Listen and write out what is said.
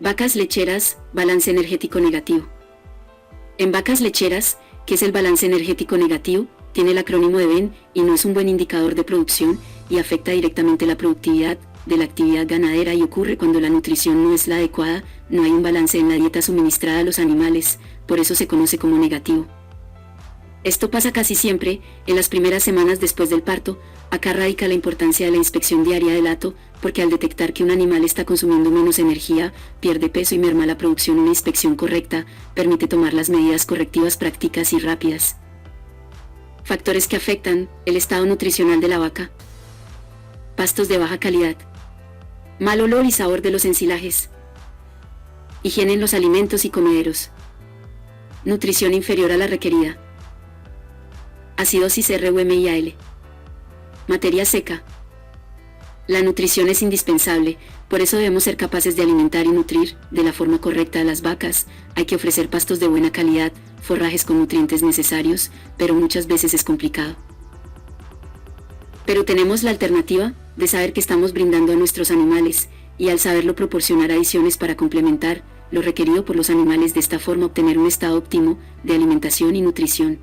Vacas lecheras, balance energético negativo. En vacas lecheras, ¿qué es el balance energético negativo? Tiene el acrónimo de VEN y no es un buen indicador de producción y afecta directamente la productividad de la actividad ganadera y ocurre cuando la nutrición no es la adecuada, no hay un balance en la dieta suministrada a los animales, por eso se conoce como negativo. Esto pasa casi siempre, en las primeras semanas después del parto. Acá radica la importancia de la inspección diaria del hato, porque al detectar que un animal está consumiendo menos energía, pierde peso y merma la producción, una inspección correcta permite tomar las medidas correctivas prácticas y rápidas. Factores que afectan el estado nutricional de la vaca. Pastos de baja calidad. Mal olor y sabor de los ensilajes. Higiene en los alimentos y comederos. Nutrición inferior a la requerida. Acidosis RUM-IAL. Materia seca. La nutrición es indispensable, por eso debemos ser capaces de alimentar y nutrir de la forma correcta a las vacas. Hay que ofrecer pastos de buena calidad, forrajes con nutrientes necesarios, pero muchas veces es complicado. Pero tenemos la alternativa de saber que estamos brindando a nuestros animales, y al saberlo proporcionar adiciones para complementar lo requerido por los animales, de esta forma obtener un estado óptimo de alimentación y nutrición.